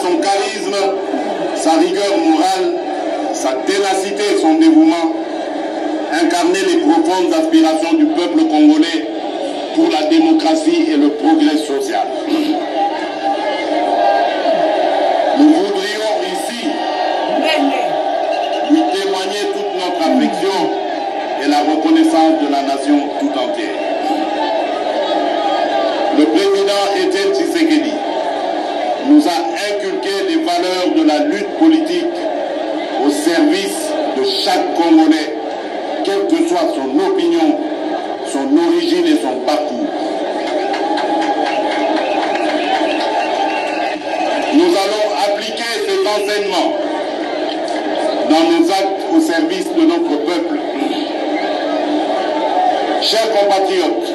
son charisme, sa rigueur morale, sa ténacité et son dévouement, incarnaient les profondes aspirations du peuple congolais pour la démocratie et le progrès social. Nous voudrions ici lui témoigner toute notre affection et la reconnaissance de la nation tout entière. Le président Étienne Tshisekedi nous a inculqué les valeurs de la lutte politique au service de chaque Congolais, quelle que soit son opinion, son origine et son parcours. Nous allons appliquer cet enseignement dans nos actes au service de notre peuple. Chers compatriotes,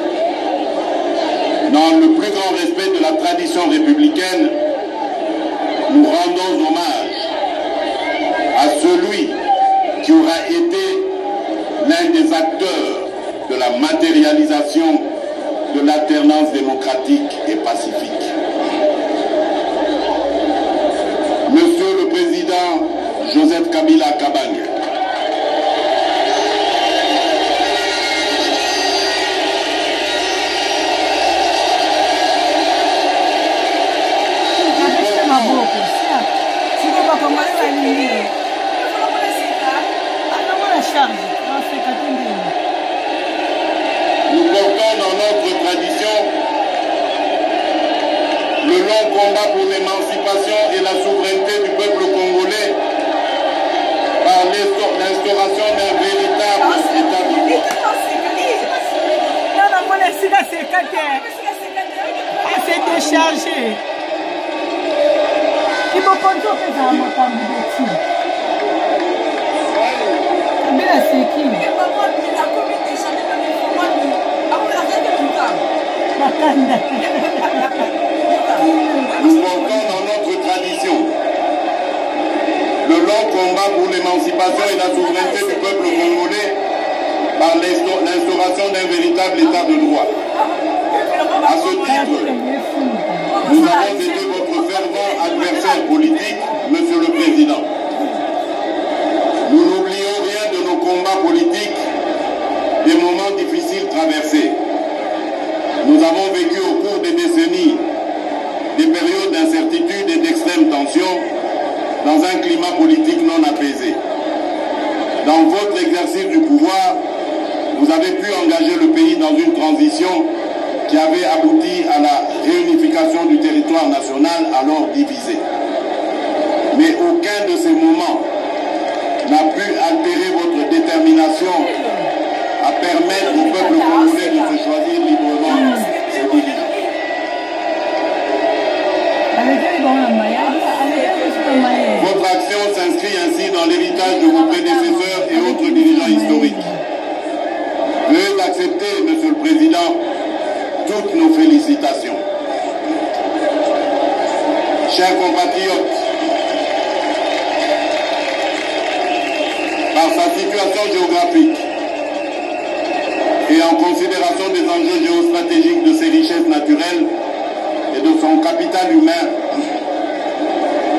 dans le plus grand respect de la tradition républicaine, nous rendons hommage à celui qui aura été l'un des acteurs de la matérialisation de l'alternance démocratique et pacifique. Monsieur le Président Joseph Kabila Kabange, nous portons dans notre tradition le long combat pour l'émancipation et la souveraineté du peuple congolais par l'instauration d'un véritable état de droit. C'est déchargé. Il faut qu'on trouve ça à ma femme de dessus. Mais là, c'est qui? Nous portons dans notre tradition le long combat pour l'émancipation et la souveraineté du peuple congolais par l'instauration d'un véritable état de droit. À ce titre, nous avons été votre fervent adversaire politique, Monsieur le Président. Nous n'oublions rien de nos combats politiques, des moments difficiles traversés. Nous avons vécu au cours des décennies des périodes d'incertitude et d'extrême tension dans un climat politique non apaisé. Dans votre exercice du pouvoir, vous avez pu engager le pays dans une transition qui avait abouti à la réunification du territoire national alors divisé. Mais aucun de ces moments n'a pu altérer votre détermination à permettre au peuple congolais de se choisir librement ses dirigeants. Votre action s'inscrit ainsi dans l'héritage de vos prédécesseurs et autres dirigeants historiques. Veuillez accepter, Monsieur le Président, toutes nos félicitations. Chers compatriotes, par sa situation géographique et en considération des enjeux géostratégiques de ses richesses naturelles et de son capital humain,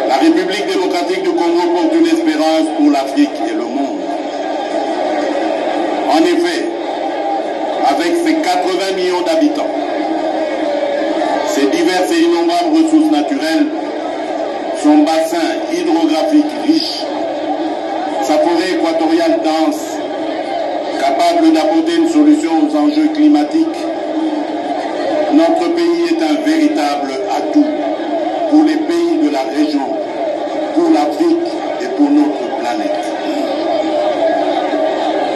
la République démocratique du Congo porte une espérance pour l'Afrique et le monde. En effet, avec ses 80 millions d'habitants, ses diverses et innombrables ressources naturelles, son bassin hydrographique riche, sa forêt équatoriale dense, capable d'apporter une solution aux enjeux climatiques, notre pays est un véritable atout pour les pays de la région, pour l'Afrique et pour notre planète.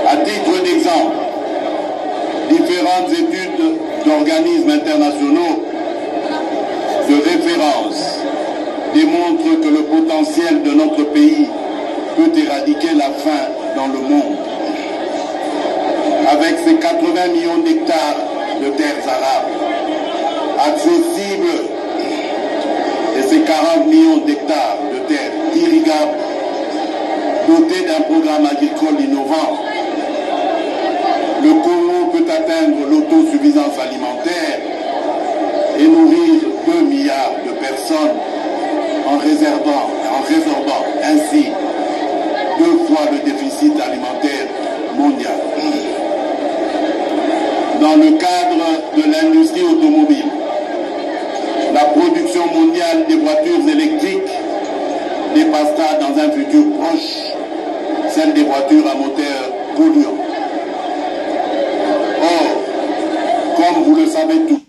À titre d'exemple, différentes études d'organismes internationaux de référence démontrent que le potentiel de notre pays peut éradiquer la faim dans le monde. Avec ses 80 millions d'hectares de terres arables accessibles et ses 40 millions d'hectares de terres irrigables dotés d'un programme agricole innovant, le Congo peut atteindre l'autosuffisance alimentaire et nourrir 2 milliards de personnes en résorbant ainsi 2 fois le déficit alimentaire mondial. Dans le cadre de l'industrie automobile, la production mondiale des voitures électriques dépassera dans un futur proche celle des voitures à moteur polluant. Or, comme vous le savez tous,